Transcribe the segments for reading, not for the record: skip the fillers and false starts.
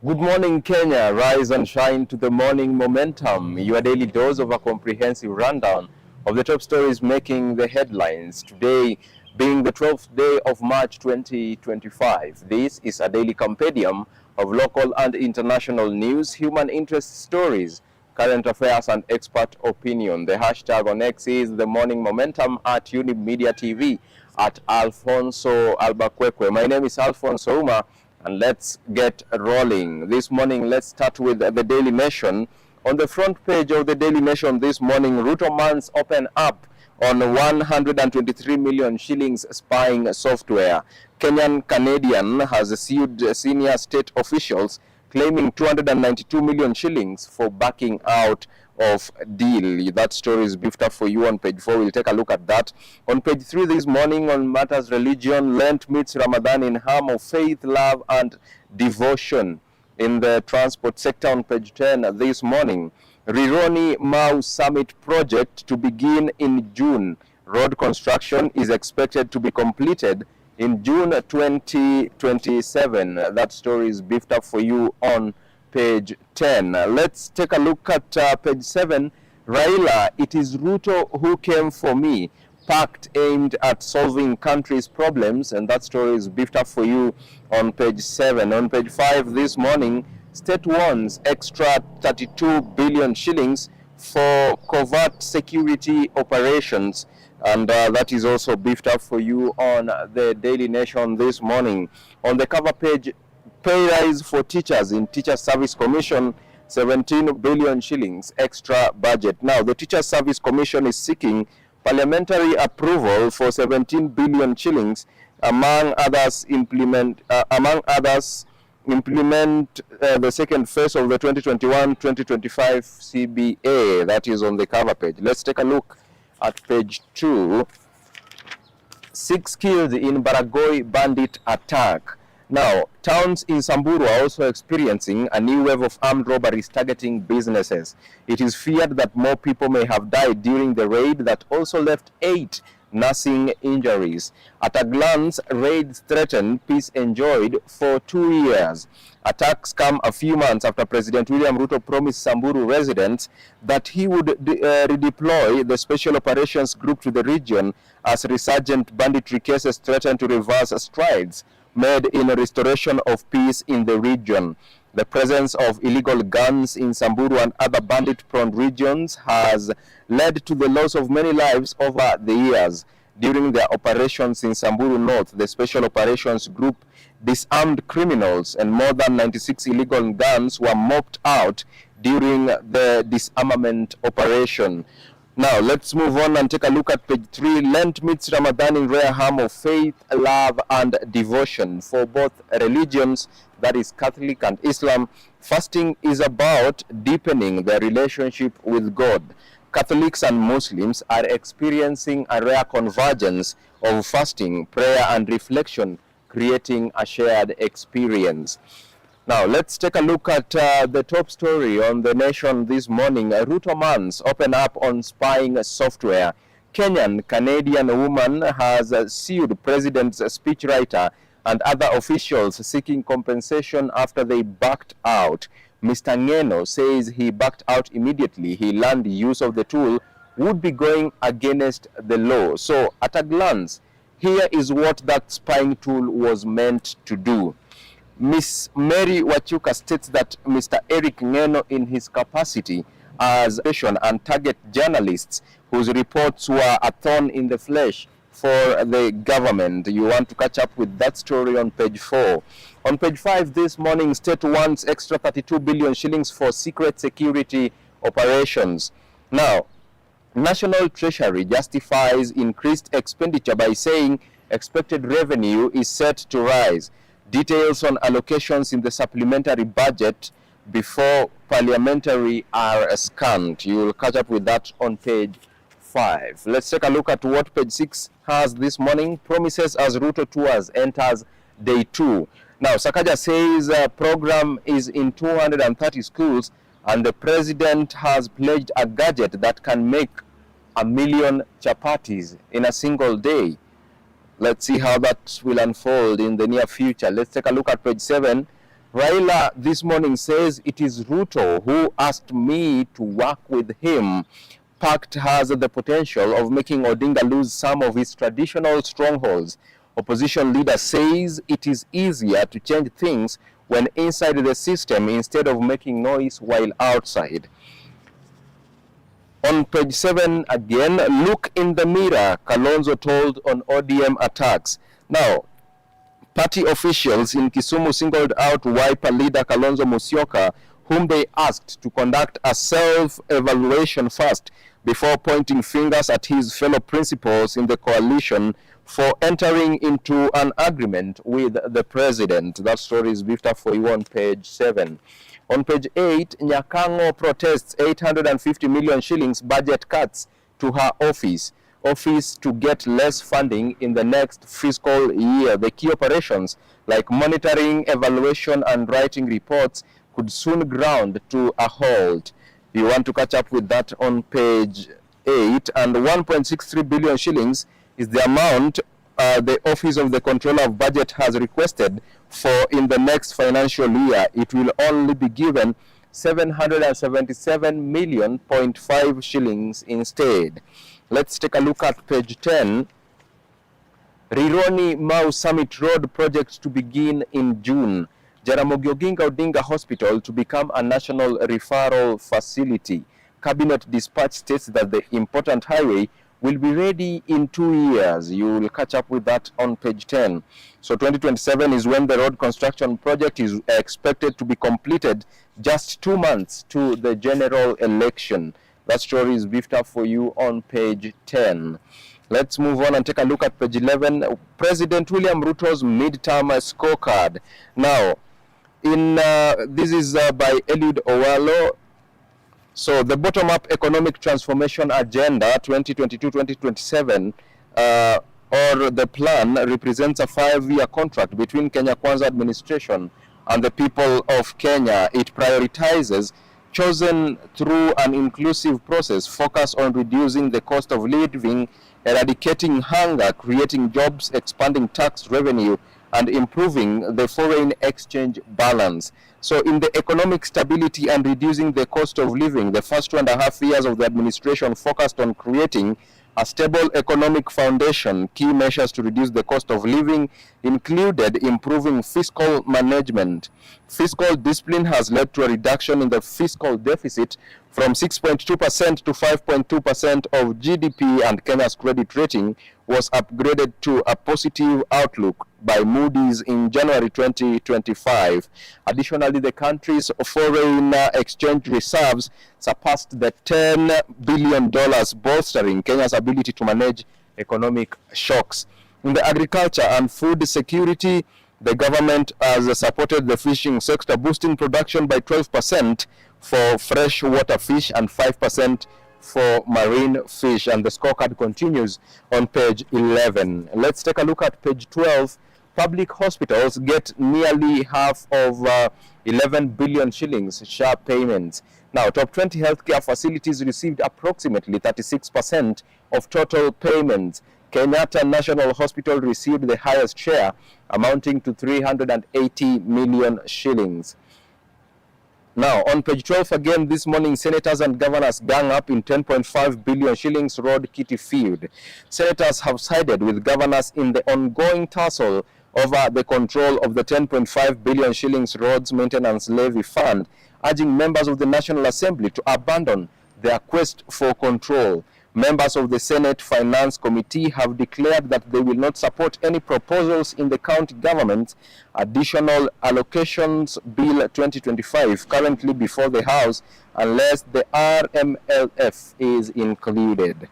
Good morning, Kenya. Rise and shine to the morning momentum. Your daily dose of a comprehensive rundown of the top stories making the headlines. Today being the 12th day of March 2025. This is a daily compendium of local and international news, human interest stories, current affairs and expert opinion. The hashtag on X is the morning momentum at Younib Media TV at Alphonce Albakwekwe. My name is Alphonce Ouma. And let's get rolling. This morning, let's start with the Daily Nation. On the front page of the Daily Nation this morning, Ruto mans open up on 123 million shillings spying software. Kenyan Canadian has sued senior state officials claiming 292 million shillings for backing out of deal. That story is beefed up for you on page 4. We'll take a look at that. On page 3 this morning on matters religion, Lent meets Ramadan in harm of faith, love and devotion. In the transport sector on page 10 this morning, Rironi Mau Summit project to begin in June. Road construction is expected to be completed in June 2027. That story is beefed up for you on page 10. Let's take a look at page 7. Raila, it is Ruto who came for me. Pact aimed at solving country's problems, and that story is beefed up for you on page 7. On page 5 this morning, state wants extra 32 billion shillings for covert security operations, and that is also beefed up for you on the Daily Nation this morning. On the cover page, pay rise for teachers in Teacher Service Commission, 17 billion shillings extra budget. Now, the Teacher Service Commission is seeking parliamentary approval for 17 billion shillings, among others implement the second phase of the 2021-2025 CBA. That is on the cover page. Let's take a look at page 2. 6 killed in Baragoi bandit attack. Now, towns in Samburu are also experiencing a new wave of armed robberies targeting businesses. It is feared that more people may have died during the raid that also left 8 nursing injuries. At a glance, raids threaten peace enjoyed for 2 years. Attacks come a few months after President William Ruto promised Samburu residents that he would redeploy the Special Operations Group to the region as resurgent banditry cases threaten to reverse strides made in a restoration of peace in the region. The presence of illegal guns in Samburu and other bandit-prone regions has led to the loss of many lives over the years. During their operations in Samburu North, the Special Operations Group disarmed criminals, and more than 96 illegal guns were mopped out during the disarmament operation. Now, let's move on and take a look at page 3. Lent meets Ramadan in rare harm of faith, love and devotion. For both religions, that is Catholic and Islam, fasting is about deepening their relationship with God. Catholics and Muslims are experiencing a rare convergence of fasting, prayer and reflection, creating a shared experience. Now, let's take a look at the top story on the Nation this morning. Ruto mans open up on spying software. Kenyan Canadian woman has sued President's speechwriter and other officials seeking compensation after they backed out. Mr. Ngeno says he backed out immediately. He learned the use of the tool would be going against the law. So, at a glance, here is what that spying tool was meant to do. Miss Mary Wachera states that Mr. Eric Ngeno, in his capacity as and target journalists whose reports were a thorn in the flesh for the government. You want to catch up with that story on page 4. On page 5 this morning, state wants extra 32 billion shillings for secret security operations. Now, National Treasury justifies increased expenditure by saying expected revenue is set to rise. Details on allocations in the supplementary budget before parliamentary are scanned. You will catch up with that on page 5. Let's take a look at what page 6 has this morning. Promises as Ruto tours enters day 2. Now, Sakaja says program is in 230 schools and the president has pledged a gadget that can make 1 million chapatis in a single day. Let's see how that will unfold in the near future. Let's take a look at page 7. Raila this morning says it is Ruto who asked me to work with him. Pact has the potential of making Odinga lose some of his traditional strongholds. Opposition leader says it is easier to change things when inside the system instead of making noise while outside. On page 7 again, look in the mirror, Kalonzo told on ODM attacks. Now, party officials in Kisumu singled out Wiper leader Kalonzo Musyoka, whom they asked to conduct a self-evaluation first before pointing fingers at his fellow principals in the coalition for entering into an agreement with the president. That story is beefed up for you on page 7. On page 8, Nyakango protests 850 million shillings budget cuts to her office to get less funding in the next fiscal year. The key operations like monitoring, evaluation, and writing reports could soon ground to a halt. You want to catch up with that on page 8. And 1.63 billion shillings is the amount the Office of the Controller of Budget has requested for in the next financial year. It will only be given 777.5 million shillings instead. Let's take a look at page 10. Rironi Mau Summit Road project to begin in June. Jaramogi Oginga Odinga Hospital to become a national referral facility. Cabinet dispatch states that the important highway will be ready in 2 years. You will catch up with that on page 10. So 2027 is when the road construction project is expected to be completed, just 2 months to the general election. That story is beefed up for you on page 10. Let's move on and take a look at page 11. President William Ruto's midterm scorecard. Now, this is by Eliud Owalo. So the bottom-up economic transformation agenda 2022-2027 or the plan represents a 5-year contract between Kenya Kwanza administration and the people of Kenya. It prioritizes chosen through an inclusive process focused on reducing the cost of living, eradicating hunger, creating jobs, expanding tax revenue, and improving the foreign exchange balance. So in the economic stability and reducing the cost of living, the first 2.5 years of the administration focused on creating a stable economic foundation. Key measures to reduce the cost of living included improving fiscal management. Fiscal discipline has led to a reduction in the fiscal deficit from 6.2% to 5.2% of GDP, and Kenya's credit rating was upgraded to a positive outlook by Moody's in January 2025. Additionally, the country's foreign exchange reserves surpassed the $10 billion, bolstering Kenya's ability to manage economic shocks. In the agriculture and food security, the government has supported the fishing sector, boosting production by 12% for freshwater fish and 5% for marine fish. And the scorecard continues on page 11. Let's take a look at page 12. Public hospitals get nearly half of 11 billion shillings share payments. Now, top 20 healthcare facilities received approximately 36% of total payments. Kenyatta National Hospital received the highest share, amounting to 380 million shillings. Now, on page 12 again this morning, senators and governors gang up in 10.5 billion shillings road kitty field. Senators have sided with governors in the ongoing tussle over the control of the 10.5 billion shillings roads maintenance levy fund, urging members of the National Assembly to abandon their quest for control. Members of the Senate Finance Committee have declared that they will not support any proposals in the county government's Additional Allocations Bill 2025 currently before the House unless the RMLF is included.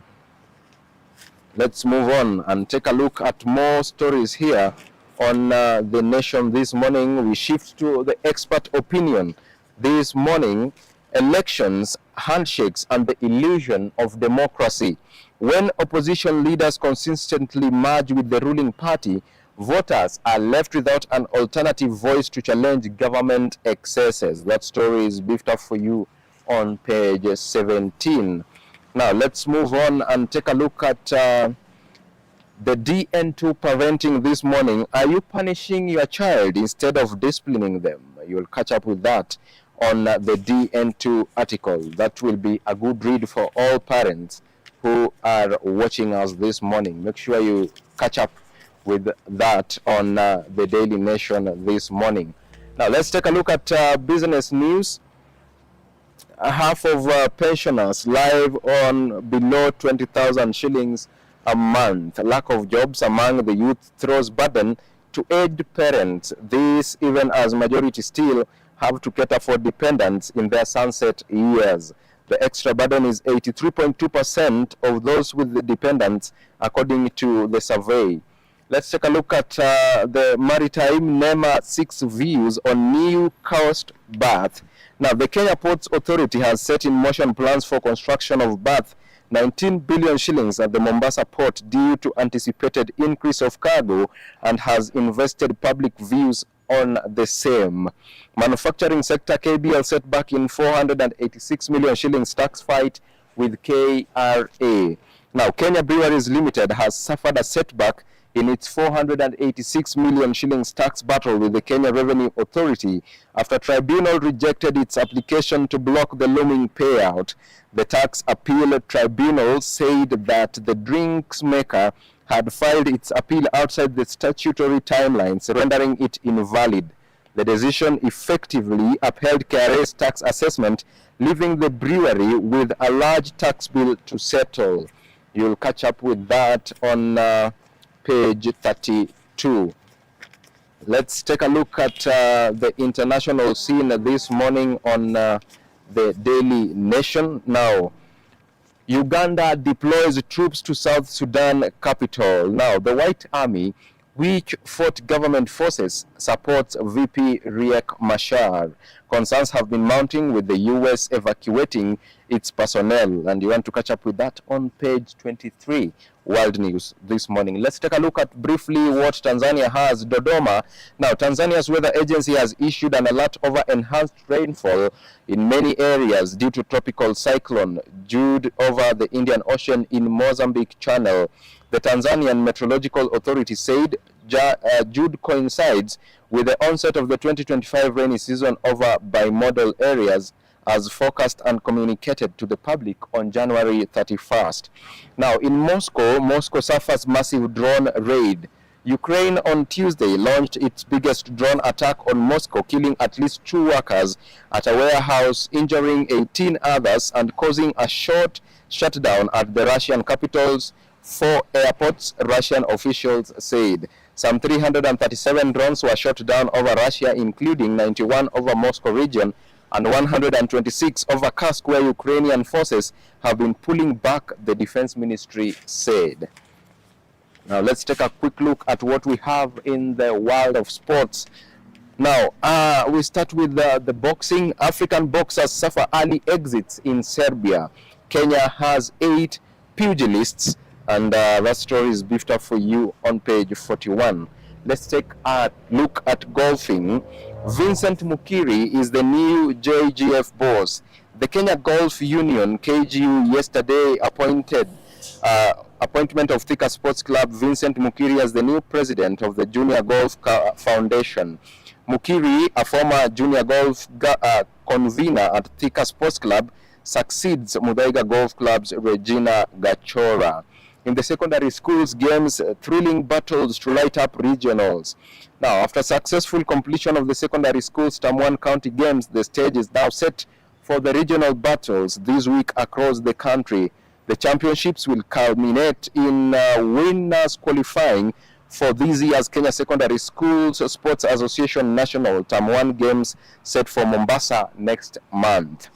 Let's move on and take a look at more stories here on The Nation this morning. We shift to the expert opinion this morning. Elections, handshakes, and the illusion of democracy. When opposition leaders consistently merge with the ruling party, voters are left without an alternative voice to challenge government excesses. That story is beefed up for you on page 17. Now let's move on and take a look at the DN2 parenting this morning. Are you punishing your child instead of disciplining them? You'll catch up with that on the DN2 article. That will be a good read for all parents who are watching us this morning. Make sure you catch up with that on the Daily Nation this morning. Now let's take a look at business news. Half of pensioners live on below 20,000 shillings a month. Lack of jobs among the youth throws burden to aged parents. This even as majority still have to cater for dependents in their sunset years. The extra burden is 83.2% of those with the dependents, according to the survey. Let's take a look at the maritime NEMA 6 views on new coast berth. Now, the Kenya Ports Authority has set in motion plans for construction of berth 19 billion shillings at the Mombasa port due to anticipated increase of cargo and has invested public views on the same. Manufacturing sector KBL set back in 486 million shillings tax fight with KRA. Now, Kenya Breweries Limited has suffered a setback in its 486 million shillings tax battle with the Kenya Revenue Authority after tribunal rejected its application to block the looming payout. The tax appeal tribunal said that the drinks maker had filed its appeal outside the statutory timelines, rendering it invalid. The decision effectively upheld KRA's tax assessment, leaving the brewery with a large tax bill to settle. You'll catch up with that on page 32. Let's take a look at the international scene this morning on the Daily Nation. Now, Uganda deploys troops to South Sudan capital. Now, the White Army, which fought government forces, supports VP Riek Machar. Concerns have been mounting with the U.S. evacuating its personnel, and you want to catch up with that on page 23, World News this morning. Let's take a look at briefly what Tanzania has. Dodoma. Now, Tanzania's weather agency has issued an alert over enhanced rainfall in many areas due to tropical cyclone Jude over the Indian Ocean in Mozambique Channel. The Tanzanian Meteorological Authority said Jude coincides with the onset of the 2025 rainy season over bimodal areas as forecast and communicated to the public on January 31st. Now, in Moscow suffers massive drone raid. Ukraine on Tuesday launched its biggest drone attack on Moscow, killing at least 2 workers at a warehouse, injuring 18 others, and causing a short shutdown at the Russian capital's 4 airports, Russian officials said. Some 337 drones were shot down over Russia, including 91 over Moscow region and 126 over Kursk, where Ukrainian forces have been pulling back, the defense ministry said. Now let's take a quick look at what we have in the world of sports. Now, we start with the boxing. African boxers suffer early exits in Serbia. Kenya has 8 pugilists, and that story is beefed up for you on page 41. Let's take a look at golfing. Vincent Mukiri is the new JGF boss. The Kenya Golf Union, KGU, yesterday appointment of Thika Sports Club Vincent Mukiri as the new president of the Junior Golf Foundation. Mukiri, a former junior golf convener at Thika Sports Club, succeeds Muthaiga Golf Club's Regina Gachora. In the secondary schools games, thrilling battles to light up regionals. Now, after successful completion of the secondary schools Term 1 county games, the stage is now set for the regional battles this week across the country. The championships will culminate in winners qualifying for this year's Kenya Secondary Schools Sports Association National Term 1 games set for Mombasa next month.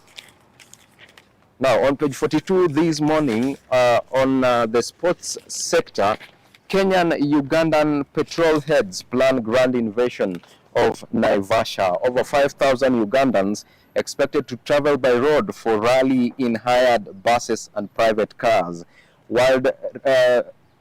Now, on page 42 this morning, on the sports sector, Kenyan-Ugandan petrol heads plan grand invasion of Naivasha. Over 5,000 Ugandans expected to travel by road for rally in hired buses and private cars. Wild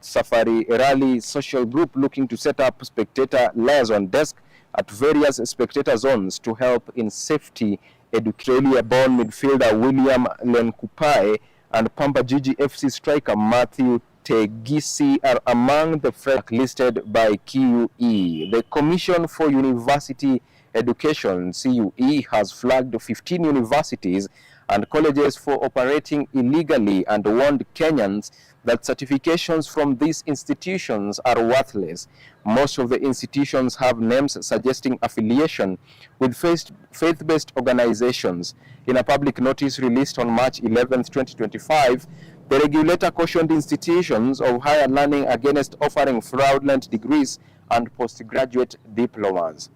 Safari Rally social group looking to set up spectator liaison desk at various spectator zones to help in safety. Australia-born midfielder William Lenkupai and Pamba Jiji FC striker Matthew Tegisi are among the listed by QE. The Commission for University Education, CUE, has flagged 15 universities and colleges for operating illegally and warned Kenyans that certifications from these institutions are worthless. Most of the institutions have names suggesting affiliation with faith-based organizations. In a public notice released on March 11, 2025, the regulator cautioned institutions of higher learning against offering fraudulent degrees and postgraduate diplomas.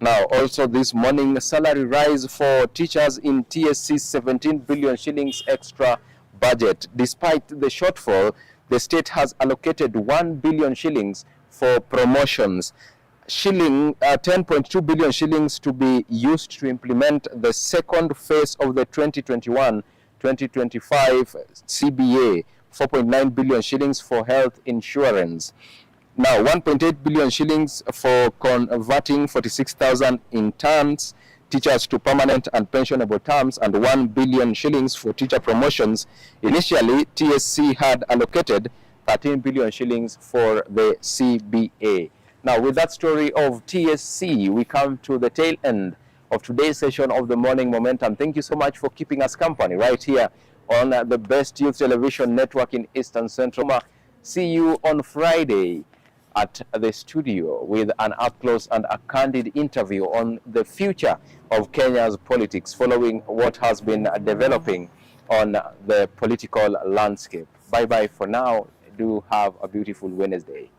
Now, also this morning, salary rise for teachers in TSC's 17 billion shillings extra budget. Despite the shortfall, the state has allocated 1 billion shillings for promotions. 10.2 billion shillings to be used to implement the second phase of the 2021-2025 CBA, 4.9 billion shillings for health insurance. Now, 1.8 billion shillings for converting 46,000 interns teachers to permanent and pensionable terms, and 1 billion shillings for teacher promotions. Initially, TSC had allocated 13 billion shillings for the CBA. Now, with that story of TSC, we come to the tail end of today's session of the Morning Momentum. Thank you so much for keeping us company right here on the best youth television network in Eastern Central. See you on Friday at the studio with an up-close and a candid interview on the future of Kenya's politics following what has been developing on the political landscape. Bye-bye for now. Do have a beautiful Wednesday.